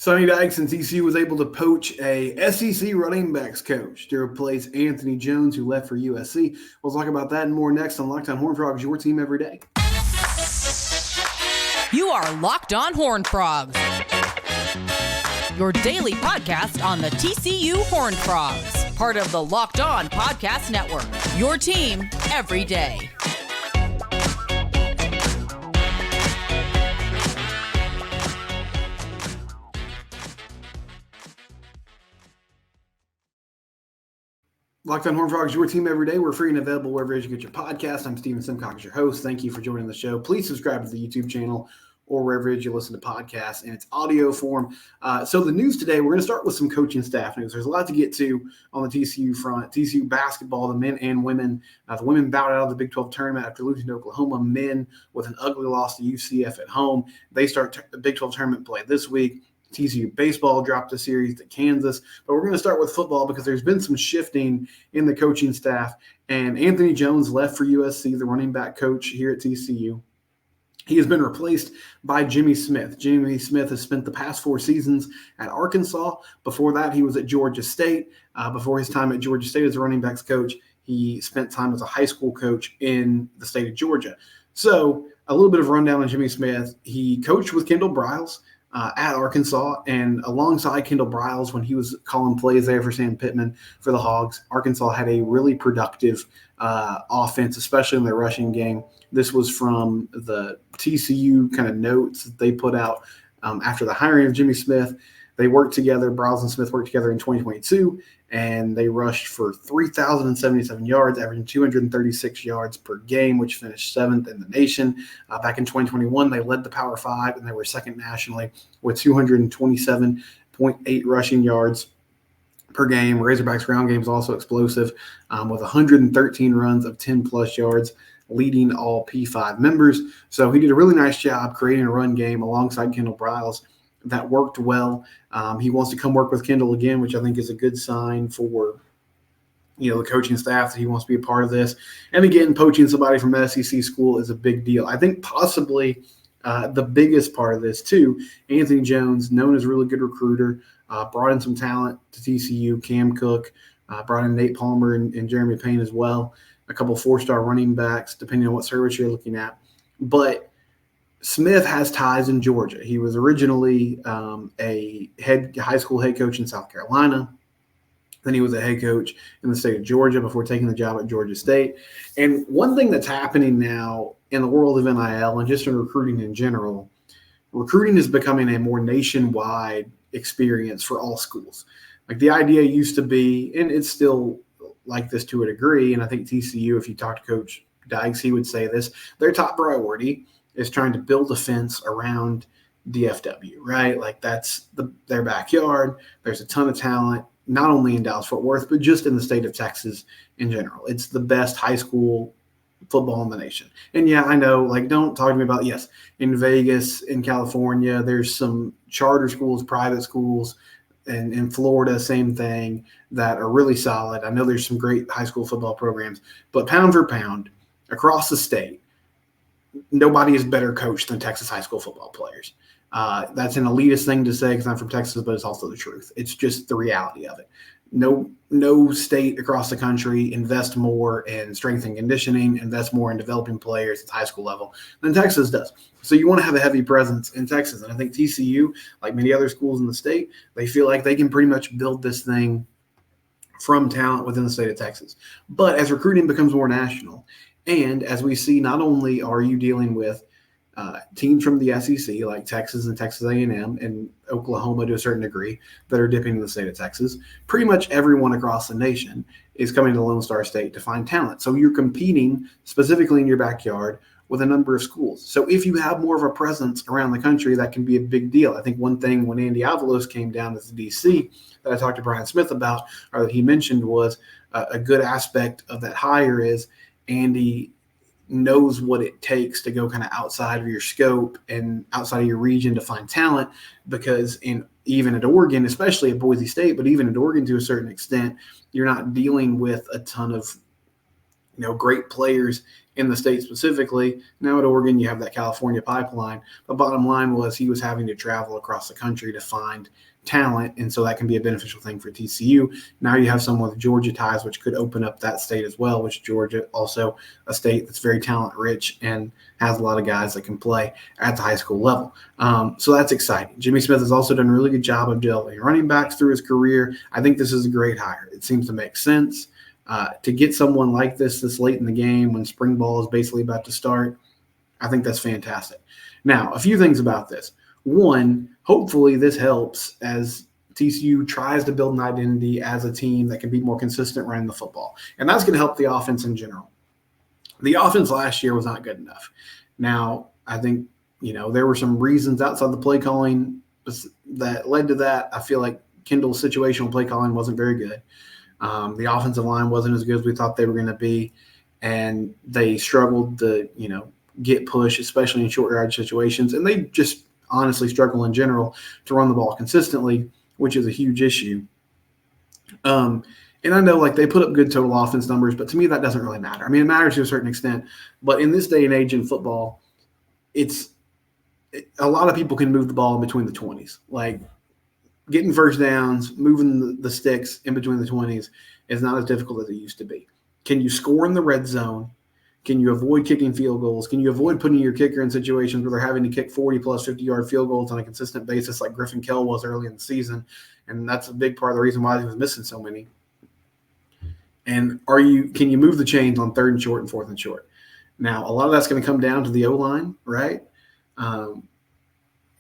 Sonny Dykes and TCU was able to poach a SEC running backs coach to replace Anthony Jones, who left for USC. We'll talk about that and more next on Locked On Horned Frogs, your team every day. You are Locked On Horned Frogs, your daily podcast on the TCU Horned Frogs, part of the Locked On Podcast Network, your team every day. Locked On Horned Frogs, your team every day. We're free and available wherever you get your podcast. I'm Steven Simcox, your host. Thank you for joining the show. Please subscribe to the YouTube channel or wherever you listen to podcasts in its audio form. So the news today, we're going to start with some coaching staff news. There's a lot to get to on the TCU front. TCU basketball, the men and women. The women bowed out of the Big 12 tournament after losing to Oklahoma. Men with an ugly loss to UCF at home. They start the Big 12 tournament play this week. TCU baseball dropped a series to Kansas. But we're going to start with football because there's been some shifting in the coaching staff. And Anthony Jones left for USC, the running back coach here at TCU. He has been replaced by Jimmy Smith. Jimmy Smith has spent the past 4 seasons at Arkansas. Before that, he was at Georgia State. Before his time at Georgia State as a running backs coach, he spent time as a high school coach in the state of Georgia. So a little bit of rundown on Jimmy Smith. He coached with Kendall Briles at Arkansas, and alongside Kendall Briles, when he was calling plays there for Sam Pittman for the Hogs, Arkansas had a really productive offense, especially in their rushing game. This was from the TCU kind of notes that they put out after the hiring of Jimmy Smith. They worked together, Briles and Smith worked together in 2022, and they rushed for 3,077 yards, averaging 236 yards per game, which finished 7th in the nation. Back in 2021, they led the Power 5, and they were second nationally with 227.8 rushing yards per game. Razorbacks ground game is also explosive with 113 runs of 10-plus yards, leading all P5 members. So he did a really nice job creating a run game alongside Kendall Briles that worked well. He wants to come work with Kendall again, which I think is a good sign for the coaching staff that he wants to be a part of this. And again, poaching somebody from an SEC school is a big deal. I think possibly the biggest part of this too, Anthony Jones, known as a really good recruiter, brought in some talent to TCU, Cam Cook, brought in Nate Palmer and Jeremy Payne as well, a couple 4-star running backs, depending on what service you're looking at. But Smith has ties in Georgia. He was originally a high school head coach in South Carolina. Then he was a head coach in the state of Georgia before taking the job at Georgia State. And one thing that's happening now in the world of NIL and just in recruiting in general, recruiting is becoming a more nationwide experience for all schools. Like the idea used to be, and it's still like this to a degree, and I think TCU, if you talk to Coach Dykes, he would say this, their top priority is trying to build a fence around DFW, right? Like that's their backyard. There's a ton of talent, not only in Dallas-Fort Worth, but just in the state of Texas in general. It's the best high school football in the nation. And yeah, I know, like, don't talk to me about, yes, in Vegas, in California, there's some charter schools, private schools, and in Florida, same thing, that are really solid. I know there's some great high school football programs, but pound for pound, across the state, nobody is better coached than Texas high school football players. That's an elitist thing to say because I'm from Texas, but it's also the truth. It's just the reality of it. No state across the country invests more in strength and conditioning, invests more in developing players at the high school level than Texas does. So you want to have a heavy presence in Texas. And I think TCU, like many other schools in the state, they feel like they can pretty much build this thing from talent within the state of Texas. But as recruiting becomes more national, and as we see, not only are you dealing with teams from the SEC like Texas and Texas A&M and Oklahoma to a certain degree that are dipping in the state of Texas, pretty much everyone across the nation is coming to Lone Star State to find talent. So you're competing specifically in your backyard with a number of schools. So if you have more of a presence around the country, that can be a big deal. I think one thing when Andy Avalos came down as the DC that I talked to Brian Smith about, or that he mentioned, was a good aspect of that hire is Andy knows what it takes to go kind of outside of your scope and outside of your region to find talent, because even at Oregon, especially at Boise State, but even at Oregon to a certain extent, you're not dealing with a ton of great players in the state specifically. Now at Oregon, you have that California pipeline. But bottom line was he was having to travel across the country to find talent, and so that can be a beneficial thing for TCU. Now you have someone with Georgia ties, which could open up that state as well, which Georgia also a state that's very talent rich and has a lot of guys that can play at the high school level. So that's exciting. Jimmy Smith has also done a really good job of developing running backs through his career. I think this is a great hire. It seems to make sense to get someone like this late in the game when spring ball is basically about to start. I think that's fantastic. Now, a few things about this. One, hopefully this helps as TCU tries to build an identity as a team that can be more consistent running the football. And that's going to help the offense in general. The offense last year was not good enough. Now, I think, there were some reasons outside the play calling that led to that. I feel like Kendall's situational play calling wasn't very good. The offensive line wasn't as good as we thought they were going to be. And they struggled to, get push, especially in short yardage situations. And they just honestly struggle in general to run the ball consistently, which is a huge issue. And I know they put up good total offense numbers, but to me that doesn't really matter. I mean, it matters to a certain extent, but in this day and age in football, a lot of people can move the ball in between the 20s. Getting first downs, moving the sticks in between the 20s is not as difficult as it used to be. Can you score in the red zone? Can you avoid kicking field goals? Can you avoid putting your kicker in situations where they're having to kick 40-plus 50-yard field goals on a consistent basis like Griffin Kell was early in the season? And that's a big part of the reason why he was missing so many. And can you move the chains on 3rd and short and 4th and short? Now, a lot of that's going to come down to the O-line, right?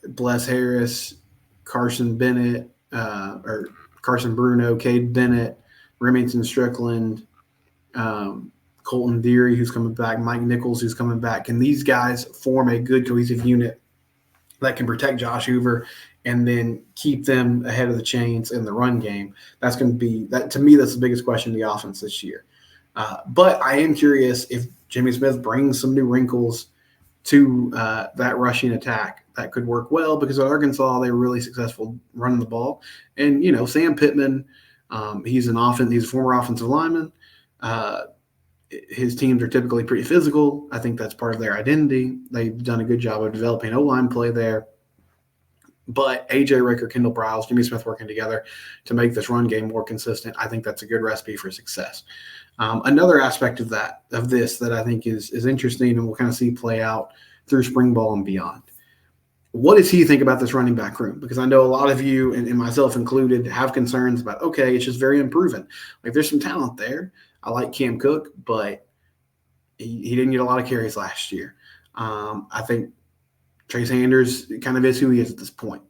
Bless Harris, Carson Bennett, or Carson Bruno, Cade Bennett, Remington Strickland, Colton Deary, who's coming back, Mike Nichols, who's coming back. Can these guys form a good cohesive unit that can protect Josh Hoover and then keep them ahead of the chains in the run game? That's going to be that. To me, that's the biggest question in the offense this year. But I am curious if Jimmy Smith brings some new wrinkles to that rushing attack. That could work well because at Arkansas, they were really successful running the ball. And, Sam Pittman, he's a former offensive lineman. His teams are typically pretty physical. I think that's part of their identity. They've done a good job of developing O-line play there. But A.J. Ricker, Kendall Briles, Jimmy Smith working together to make this run game more consistent, I think that's a good recipe for success. Another aspect of this that I think is interesting and we'll kind of see play out through spring ball and beyond. What does he think about this running back room? Because I know a lot of you, and myself included, have concerns about, it's just very unproven. There's some talent there. I like Cam Cook, but he didn't get a lot of carries last year. I think Trey Sanders kind of is who he is at this point.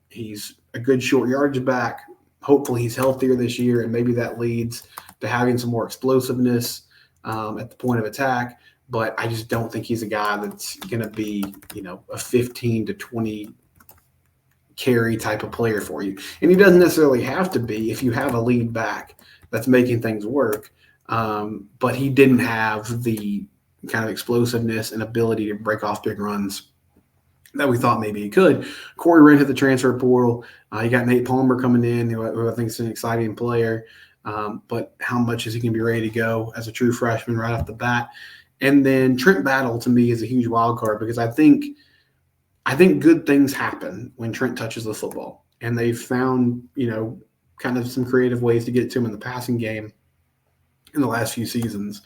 He's a good short yardage back. Hopefully he's healthier this year, and maybe that leads to having some more explosiveness at the point of attack. But I just don't think he's a guy that's going to be, a 15 to 20 carry type of player for you. And he doesn't necessarily have to be if you have a lead back that's making things work. But he didn't have the kind of explosiveness and ability to break off big runs that we thought maybe he could. Corey Wren hit the transfer portal. You got Nate Palmer coming in, who I think is an exciting player. But how much is he going to be ready to go as a true freshman right off the bat? And then Trent Battle, to me, is a huge wild card because I think good things happen when Trent touches the football. And they've found, kind of some creative ways to get it to him in the passing game in the last few seasons.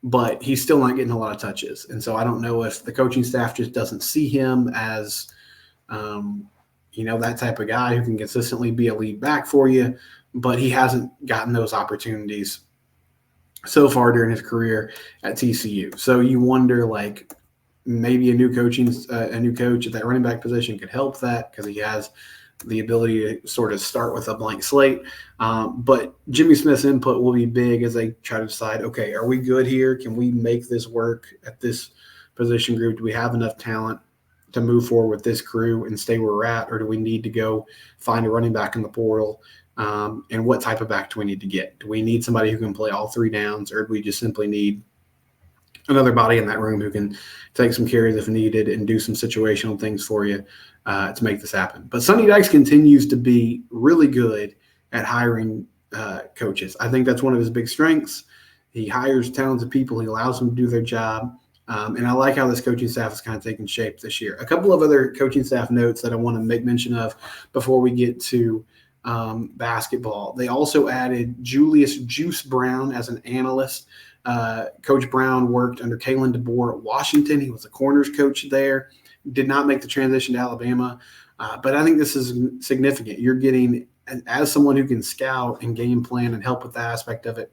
But he's still not getting a lot of touches. And so I don't know if the coaching staff just doesn't see him as, that type of guy who can consistently be a lead back for you. But he hasn't gotten those opportunities so far during his career at TCU. So you wonder, maybe a new coach at that running back position could help that because he has the ability to sort of start with a blank slate. But Jimmy Smith's input will be big as they try to decide, okay, are we good here? Can we make this work at this position group? Do we have enough talent to move forward with this crew and stay where we're at? Or do we need to go find a running back in the portal? And what type of back do we need to get? Do we need somebody who can play all 3 downs, or do we just simply need another body in that room who can take some carries if needed and do some situational things for you to make this happen? But Sonny Dykes continues to be really good at hiring coaches. I think that's one of his big strengths. He hires talented people. He allows them to do their job. And I like how this coaching staff is kind of taking shape this year. A couple of other coaching staff notes that I want to make mention of before we get to basketball. They also added Julius Juice Brown as an analyst. Coach Brown worked under Kalen DeBoer at Washington. He was a corners coach there. Did not make the transition to Alabama. But I think this is significant. You're getting, as someone who can scout and game plan and help with that aspect of it,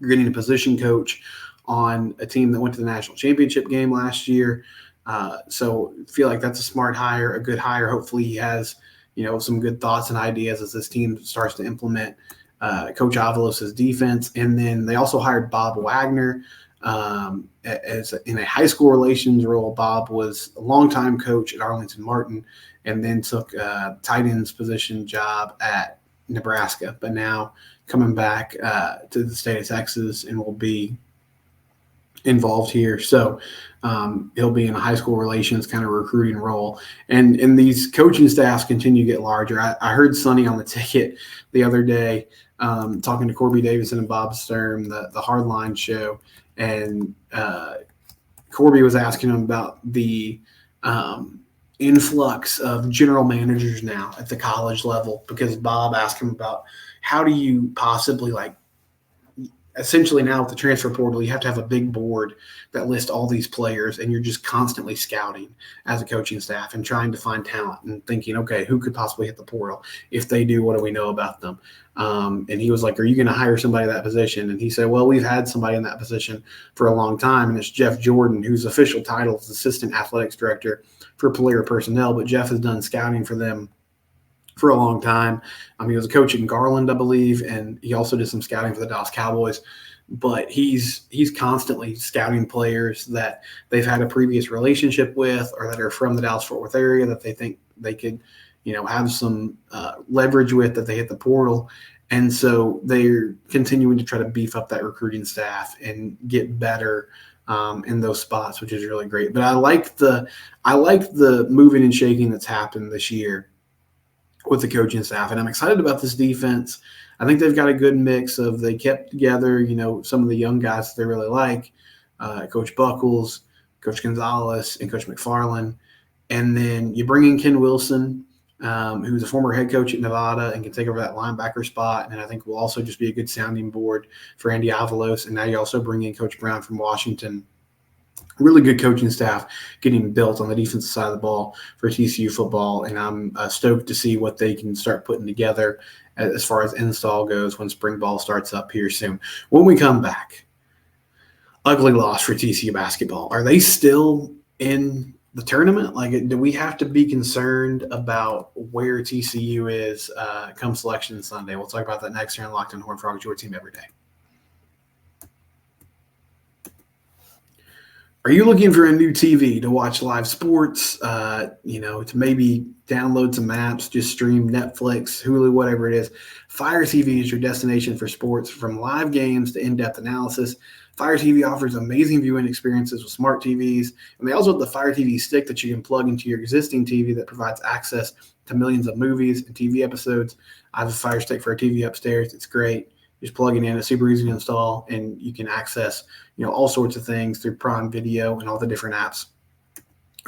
you're getting a position coach on a team that went to the national championship game last year. So I feel like that's a smart hire, a good hire. Hopefully he has, some good thoughts and ideas as this team starts to implement Coach Avalos' defense. And then they also hired Bob Wagner as in a high school relations role. Bob was a longtime coach at Arlington Martin and then took a tight ends position job at Nebraska, but now coming back to the state of Texas and will be involved here. So he'll be in a high school relations kind of recruiting role. And these coaching staffs continue to get larger. I heard Sonny on the ticket the other day talking to Corby Davison and Bob Sturm, the Hardline show. And Corby was asking him about the influx of general managers now at the college level, because Bob asked him about how do you possibly essentially now with the transfer portal, you have to have a big board that lists all these players, and you're just constantly scouting as a coaching staff and trying to find talent and thinking, okay, who could possibly hit the portal? If they do, what do we know about them? And he was like, are you going to hire somebody in that position? And he said, well, we've had somebody in that position for a long time, and it's Jeff Jordan, whose official title is Assistant Athletics Director for player personnel, but Jeff has done scouting for them for a long time. He was a coach in Garland, I believe, and he also did some scouting for the Dallas Cowboys. But he's constantly scouting players that they've had a previous relationship with or that are from the Dallas-Fort Worth area that they think they could, have some leverage with that they hit the portal. And so they're continuing to try to beef up that recruiting staff and get better in those spots, which is really great. But I like the moving and shaking that's happened this year with the coaching staff, and I'm excited about this defense. I think they've got a good mix of, they kept together, some of the young guys that they really like, Coach Buckles, Coach Gonzalez, and Coach McFarland. And then you bring in Ken Wilson, who's a former head coach at Nevada and can take over that linebacker spot. And I think will also just be a good sounding board for Andy Avalos. And now you also bring in Coach Brown from Washington. Really good coaching staff getting built on the defensive side of the ball for TCU football, and I'm stoked to see what they can start putting together as far as install goes when spring ball starts up here soon. When we come back, ugly loss for TCU basketball. Are they still in the tournament? Do we have to be concerned about where TCU is come Selection Sunday? We'll talk about that next here on Locked On Horned Frogs, your team every day. Are you looking for a new TV to watch live sports, to maybe download some apps, just stream Netflix, Hulu, whatever it is? Fire TV is your destination for sports, from live games to in-depth analysis. Fire TV offers amazing viewing experiences with smart TVs, and they also have the Fire TV stick that you can plug into your existing TV that provides access to millions of movies and TV episodes. I have a Fire Stick for our TV upstairs. It's great. Just plug it in. It's super easy to install, and you can access, all sorts of things through Prime Video and all the different apps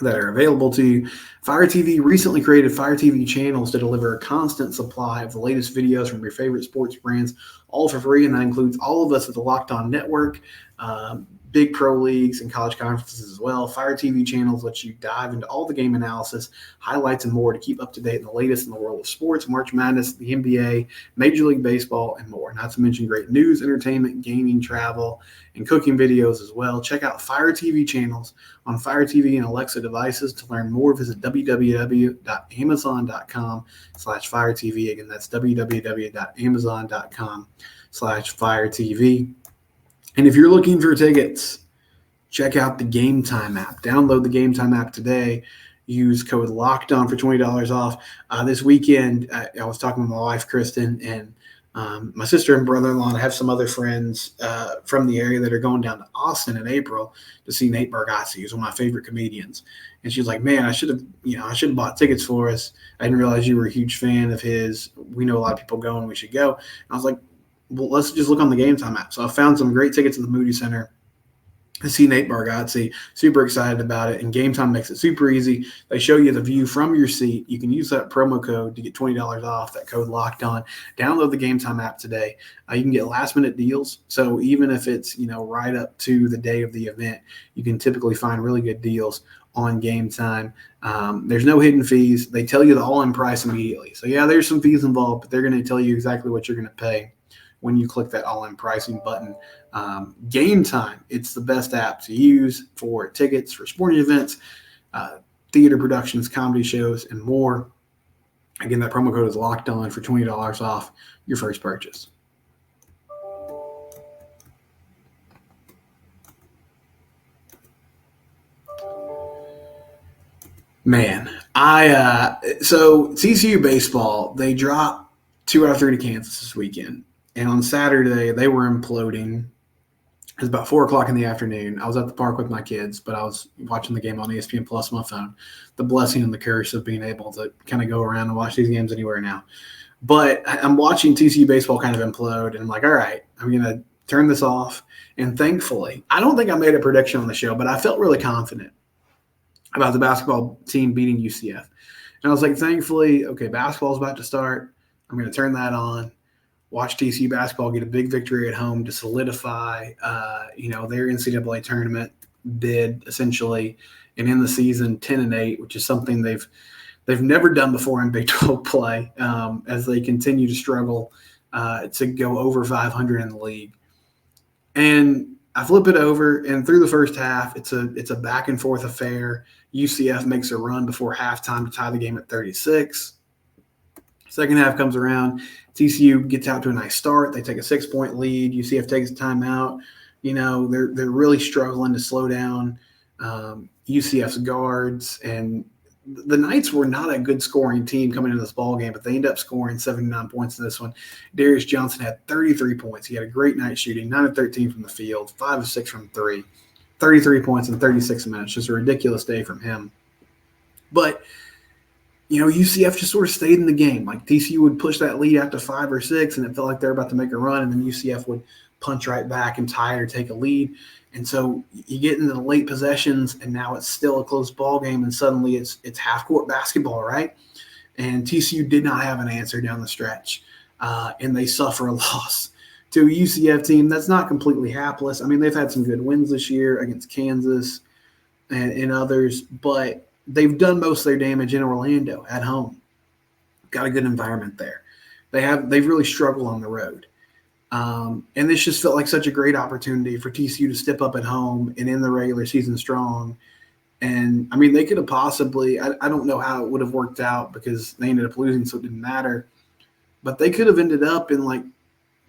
that are available to you. Fire TV recently created Fire TV channels to deliver a constant supply of the latest videos from your favorite sports brands, all for free, and that includes all of us at the Locked On Network, big pro leagues and college conferences as well. Fire TV channels let you dive into all the game analysis, highlights, and more to keep up to date in the latest in the world of sports, March Madness, the NBA, Major League Baseball, and more. Not to mention great news, entertainment, gaming, travel, and cooking videos as well. Check out Fire TV channels on Fire TV and Alexa devices. To learn more, visit www.amazon.com/FireTV. Again, that's www.amazon.com/FireTV. And if you're looking for tickets, check out the Gametime app. Download the Gametime app today. Use code LOCKEDON for $20 off. This weekend, I was talking with my wife, Kristen, and my sister and brother-in-law, and I have some other friends from the area that are going down to Austin in April to see Nate Bargatze, who's one of my favorite comedians. And she was like, man, I should have bought tickets for us. I didn't realize you were a huge fan of his. We know a lot of people going. We should go. And I was like, well, let's just look on the Gametime app. So I found some great tickets at the Moody Center to see Nate Bargatze. Super excited about it. And Gametime makes it super easy. They show you the view from your seat. You can use that promo code to get $20 off. That code Locked On. Download the Gametime app today. You can get last minute deals. So even if it's right up to the day of the event, you can typically find really good deals on Gametime. There's no hidden fees. They tell you the all-in price immediately. So yeah, there's some fees involved, but they're going to tell you exactly what you're going to pay when you click that all-in pricing button. Gametime, it's the best app to use for tickets, for sporting events, theater productions, comedy shows, and more. Again, that promo code is Locked On for $20 off your first purchase. Man, so TCU baseball, they dropped 2 out of 3 to Kansas this weekend. And on Saturday, they were imploding. It was about 4 o'clock in the afternoon. I was at the park with my kids, but I was watching the game on ESPN Plus on my phone. The blessing and the curse of being able to kind of go around and watch these games anywhere now. But I'm watching TCU baseball kind of implode, and I'm like, all right, I'm going to turn this off. And thankfully, I don't think I made a prediction on the show, but I felt really confident about the basketball team beating UCF. And I was like, thankfully, okay, basketball's about to start. I'm going to turn that on. Watch TCU basketball get a big victory at home to solidify, their NCAA tournament bid essentially, and in the season 10-8, which is something they've never done before in Big 12 play, as they continue to struggle to go over 500 in the league. And I flip it over, and through the first half, it's a back and forth affair. UCF makes a run before halftime to tie the game at 36. Second half comes around. TCU gets out to a nice start. They take a 6-point lead. UCF takes a timeout. They're really struggling to slow down UCF's guards. And the Knights were not a good scoring team coming into this ball game, but they end up scoring 79 points in this one. Darius Johnson had 33 points. He had a great night shooting, 9 of 13 from the field, 5 of 6 from 3, 33 points in 36 minutes. Just a ridiculous day from him. But UCF just sort of stayed in the game. Like TCU would push that lead out to 5 or 6, and it felt like they were about to make a run, and then UCF would punch right back and tie it or take a lead. And so you get into the late possessions, and now it's still a close ball game, and suddenly it's half-court basketball, right? And TCU did not have an answer down the stretch, and they suffer a loss to a UCF team that's not completely hapless. I mean, they've had some good wins this year against Kansas and others, but they've done most of their damage in Orlando at home. Got a good environment there. They've really struggled on the road. And this just felt like such a great opportunity for TCU to step up at home and end the regular season strong. And, I mean, they could have possibly – I don't know how it would have worked out because they ended up losing, so it didn't matter. But they could have ended up in, like,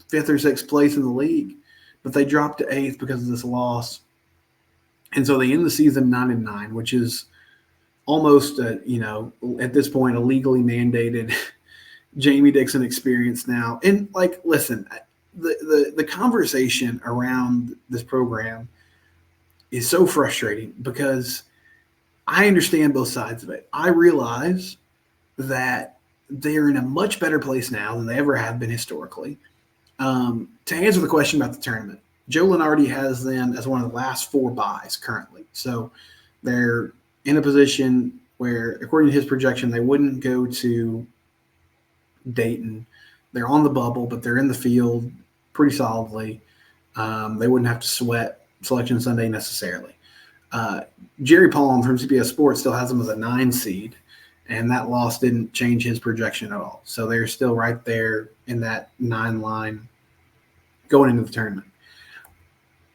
5th or 6th place in the league. But they dropped to 8th because of this loss. And so they end the season 9-9, which is – almost, at this point, a legally mandated Jamie Dixon experience now. And, listen, the conversation around this program is so frustrating because I understand both sides of it. I realize that they're in a much better place now than they ever have been historically. To answer the question about the tournament, Joe Lunardi has them as one of the last 4 buys currently. So they're in a position where, according to his projection, they wouldn't go to Dayton. They're on the bubble, but they're in the field pretty solidly. They wouldn't have to sweat Selection Sunday necessarily. Jerry Palm from CBS Sports still has them as a 9 seed, and that loss didn't change his projection at all. So they're still right there in that 9 line going into the tournament.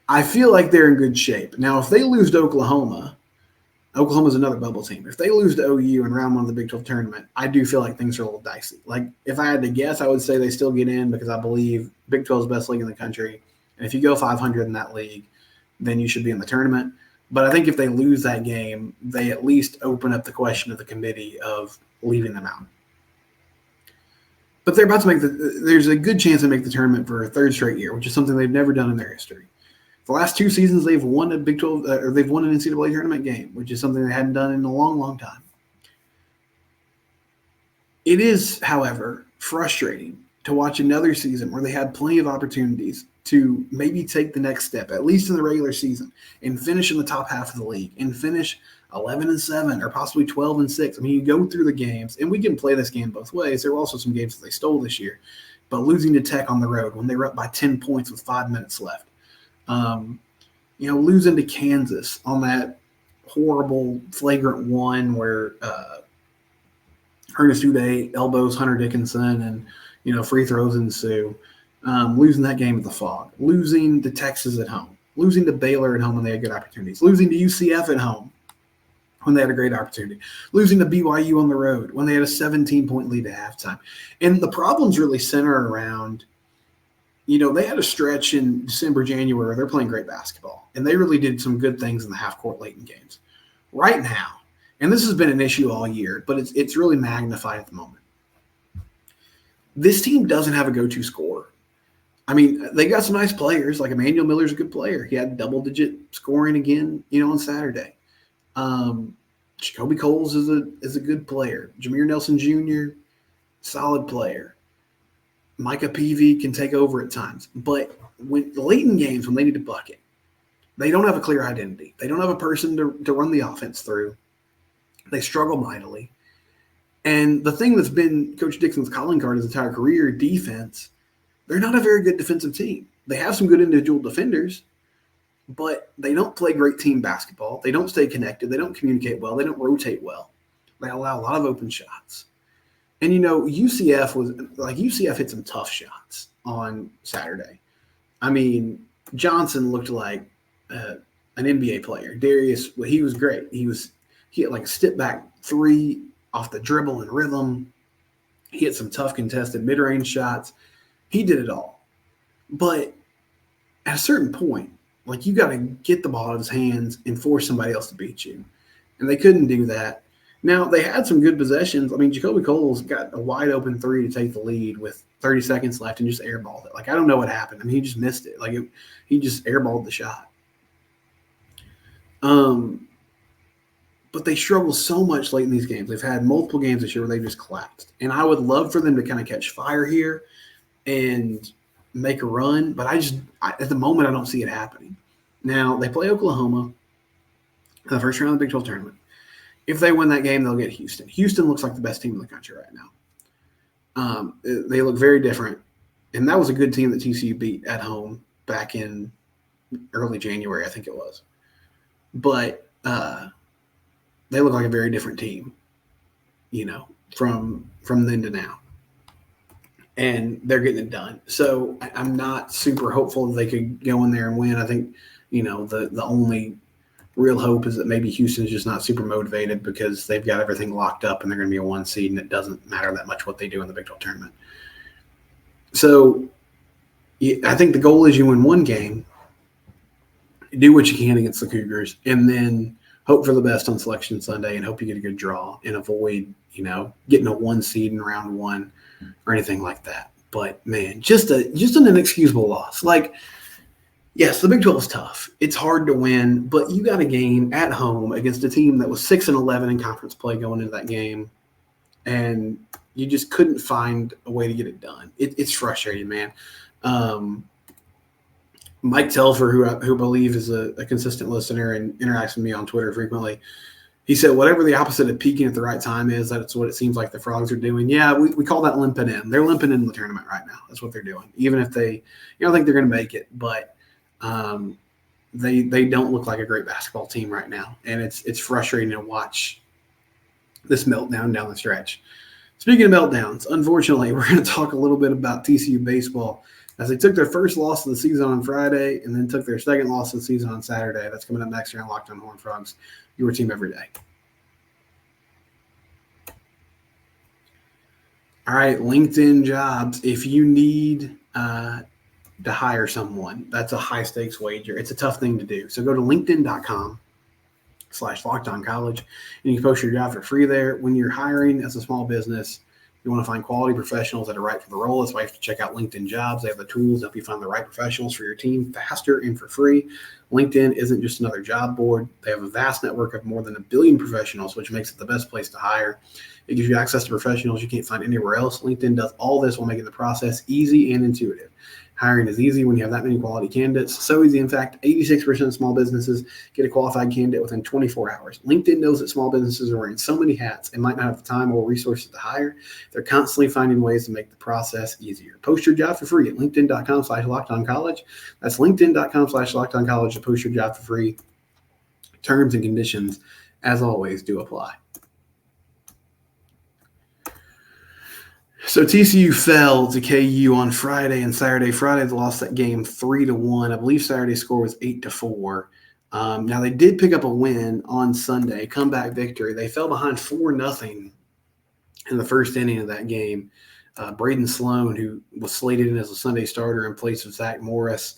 I feel like they're in good shape. Now, if they lose to Oklahoma's another bubble team. If they lose to OU in round 1 of the Big 12 tournament, I do feel like things are a little dicey. Like, if I had to guess, I would say they still get in because I believe Big 12 is the best league in the country. And if you go 500 in that league, then you should be in the tournament. But I think if they lose that game, they at least open up the question of the committee of leaving them out. But they're about to there's a good chance they make the tournament for a 3rd straight year, which is something they've never done in their history. The last 2 seasons, they've won a Big 12, or they've won an NCAA tournament game, which is something they hadn't done in a long, long time. It is, however, frustrating to watch another season where they had plenty of opportunities to maybe take the next step, at least in the regular season, and finish in the top half of the league and finish 11-7 or possibly 12-6. I mean, you go through the games, and we can play this game both ways. There were also some games that they stole this year, but losing to Tech on the road when they were up by 10 points with 5 minutes left, losing to Kansas on that horrible flagrant one where Ernest Uday elbows Hunter Dickinson and free throws ensue. Losing that game at the Fog, losing to Texas at home, losing to Baylor at home when they had good opportunities, losing to UCF at home when they had a great opportunity, losing to BYU on the road when they had a 17-point lead at halftime. And the problems really center around, they had a stretch in December, January where they're playing great basketball, and they really did some good things in the half-court late in games. Right now, and this has been an issue all year, but it's really magnified at the moment. This team doesn't have a go-to scorer. I mean, they got some nice players. Like Emmanuel Miller's a good player. He had double-digit scoring again, on Saturday. Jacoby Coles is a good player. Jameer Nelson Jr., solid player. Micah Peavy can take over at times. But when late in games, when they need to bucket, they don't have a clear identity. They don't have a person to run the offense through. They struggle mightily. And the thing that's been Coach Dixon's calling card his entire career, defense, they're not a very good defensive team. They have some good individual defenders, but they don't play great team basketball. They don't stay connected. They don't communicate well. They don't rotate well. They allow a lot of open shots. And, UCF hit some tough shots on Saturday. I mean, Johnson looked like an NBA player. Darius, he was great. He had like a step-back three off the dribble and rhythm. He hit some tough contested mid-range shots. He did it all. But at a certain point, you got to get the ball out of his hands and force somebody else to beat you. And they couldn't do that. Now, they had some good possessions. I mean, Jacoby Coles got a wide-open three to take the lead with 30 seconds left and just airballed it. I don't know what happened. I mean, he just missed it. He just airballed the shot. But they struggle so much late in these games. They've had multiple games this year where they just collapsed. And I would love for them to kind of catch fire here and make a run, but at the moment I don't see it happening. Now, they play Oklahoma in the first round of the Big 12 tournament. If they win that game, they'll get Houston. Houston looks like the best team in the country right now. They look very different, and that was a good team that TCU beat at home back in early January, I think it was. But they look like a very different team, from then to now. And they're getting it done. So I'm not super hopeful that they could go in there and win. I think, the only real hope is that maybe Houston's just not super motivated because they've got everything locked up and they're going to be a 1 seed and it doesn't matter that much what they do in the Big 12 tournament. So I think the goal is you win one game, do what you can against the Cougars, and then hope for the best on Selection Sunday and hope you get a good draw and avoid, getting a 1 seed in round 1 or anything like that. But man, just an inexcusable loss. Yes, the Big 12 is tough. It's hard to win, but you got a game at home against a team that was 6-11 in conference play going into that game, and you just couldn't find a way to get it done. It's frustrating, man. Mike Telfer, who I believe is a consistent listener and interacts with me on Twitter frequently, he said, whatever the opposite of peaking at the right time is, that's what it seems like the Frogs are doing. Yeah, we call that limping in. They're limping in the tournament right now. That's what they're doing. Even if they, think they're going to make it, but they don't look like a great basketball team right now. And it's frustrating to watch this meltdown down the stretch. Speaking of meltdowns, unfortunately, we're going to talk a little bit about TCU baseball as they took their first loss of the season on Friday and then took their second loss of the season on Saturday. That's coming up next year on Locked On Horned Frogs, your team every day. All right, LinkedIn jobs. If you need to hire someone, that's a high-stakes wager. It's a tough thing to do. So go to linkedin.com/LockedOnCollege, and you can post your job for free there. When you're hiring as a small business, You want to find quality professionals that are right for the role. That's why you have to check out LinkedIn Jobs. They have the tools to help you find the right professionals for your team faster and for free. LinkedIn isn't just another job board. They have a vast network of more than 1 billion professionals, which makes it the best place to hire. It gives you access to professionals you can't find anywhere else. LinkedIn does all this while making the process easy and intuitive. Hiring is easy when you have that many quality candidates. So easy, in fact, 86% of small businesses get a qualified candidate within 24 hours. LinkedIn knows that small businesses are wearing so many hats and might not have the time or resources to hire. They're constantly finding ways to make the process easier. Post your job for free at linkedin.com/lockedoncollege. That's linkedin.com/lockedoncollege to post your job for free. Terms and conditions, as always, do apply. So TCU fell to KU on Friday and Saturday. Friday, they lost that game 3-1. I believe Saturday's score was 8-4. Now, they did pick up a win on Sunday, comeback victory. They fell behind 4-0 in the first inning of that game. Braden Sloan, who was slated in as a Sunday starter in place of Zach Morris,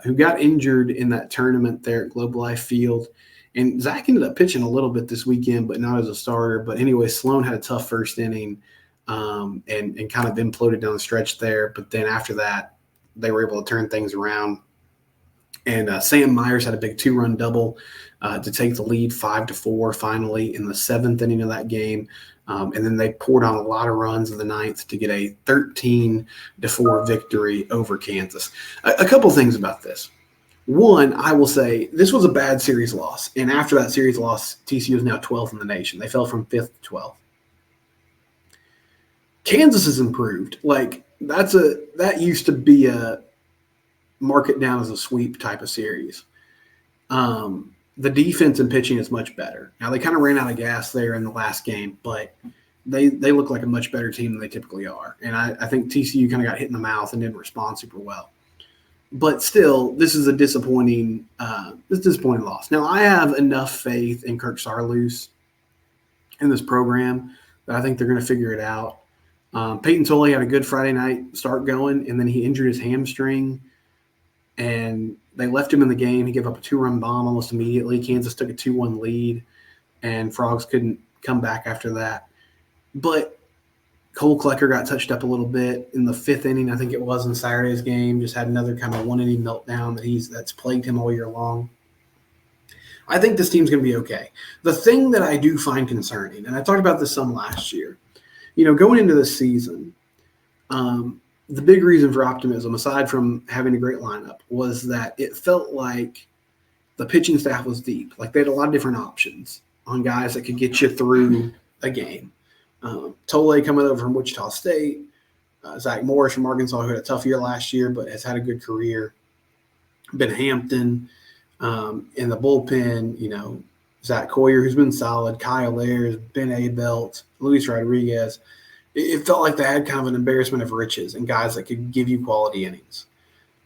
who got injured in that tournament there at Globe Life Field. And Zach ended up pitching a little bit this weekend, but not as a starter. But anyway, Sloan had a tough first inning. And kind of imploded down the stretch there. But then after that, they were able to turn things around. And Sam Myers had a big 2-run double to take the lead 5-4 finally in the 7th inning of that game. And then they poured on a lot of runs in the 9th to get a 13-4 victory over Kansas. A couple things about this. One, I will say this was a bad series loss. And after that series loss, TCU is now 12th in the nation. They fell from 5th to 12th. Kansas has improved. Like that used to be a mark it down as a sweep type of series. The defense and pitching is much better. Now they kind of ran out of gas there in the last game, but they look like a much better team than they typically are. And I think TCU kind of got hit in the mouth and didn't respond super well. But still, this is a disappointing loss. Now I have enough faith in Kirk Saarloos in this program that I think they're going to figure it out. Peyton Tolley had a good Friday night start going, and then he injured his hamstring, and they left him in the game. He gave up a 2-run bomb almost immediately. Kansas took a 2-1 lead, and Frogs couldn't come back after that. But Cole Klecker got touched up a little bit in the 5th inning, I think it was, in Saturday's game. Just had another kind of 1-inning meltdown that's plagued him all year long. I think this team's going to be okay. The thing that I do find concerning, and I talked about this some last year, going into this season, the big reason for optimism, aside from having a great lineup, was that it felt like the pitching staff was deep. Like they had a lot of different options on guys that could get you through a game. Tolley coming over from Wichita State, Zach Morris from Arkansas, who had a tough year last year but has had a good career. Ben Hampton in the bullpen, Zach Coyer, who's been solid, Kyle Ayers, Ben Abelt, Luis Rodriguez. It felt like they had kind of an embarrassment of riches and guys that could give you quality innings.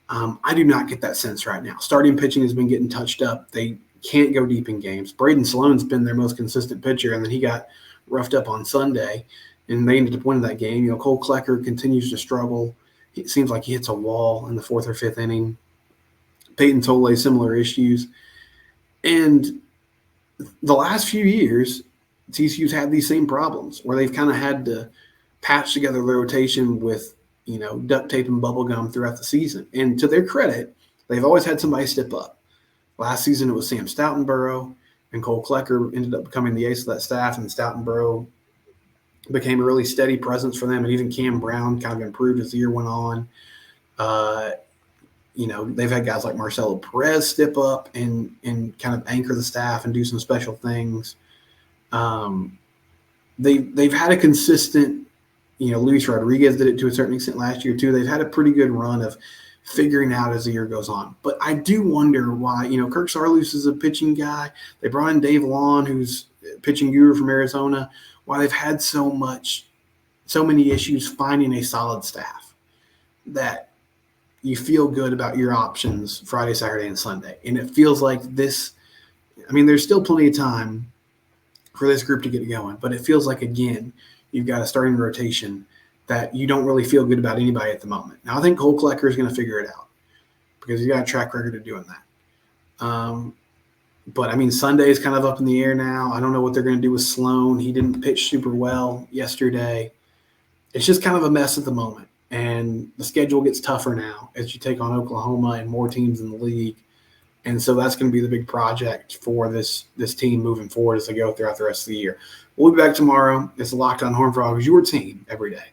I do not get that sense right now. Starting pitching has been getting touched up. They can't go deep in games. Braden Sloan's been their most consistent pitcher, and then he got roughed up on Sunday, and they ended up winning that game. Cole Klecker continues to struggle. It seems like he hits a wall in the 4th or 5th inning. Peyton Tolley, similar issues. And the last few years, TCU's had these same problems where they've kind of had to patch together the rotation with, duct tape and bubble gum throughout the season. And to their credit, they've always had somebody step up. Last season, it was Sam Stoutenborough, and Cole Klecker ended up becoming the ace of that staff, and Stoutenborough became a really steady presence for them, and even Cam Brown kind of improved as the year went on. They've had guys like Marcelo Perez step up and kind of anchor the staff and do some special things. They've had a consistent, Luis Rodriguez did it to a certain extent last year too. They've had a pretty good run of figuring out as the year goes on. But I do wonder why, Kirk Saarloos is a pitching guy. They brought in Dave Long, who's a pitching guru from Arizona, why they've had so many issues finding a solid staff that you feel good about your options Friday, Saturday, and Sunday. And it feels like this – there's still plenty of time for this group to get going, but it feels like, again, you've got a starting rotation that you don't really feel good about anybody at the moment. Now, I think Cole Klecker is going to figure it out because he's got a track record of doing that. But, Sunday is kind of up in the air now. I don't know what they're going to do with Sloan. He didn't pitch super well yesterday. it's just kind of a mess at the moment. And the schedule gets tougher now as you take on Oklahoma and more teams in the league. And so that's going to be the big project for this team moving forward as they go throughout the rest of the year. We'll be back tomorrow. It's Locked On Horned Frogs, your team every day.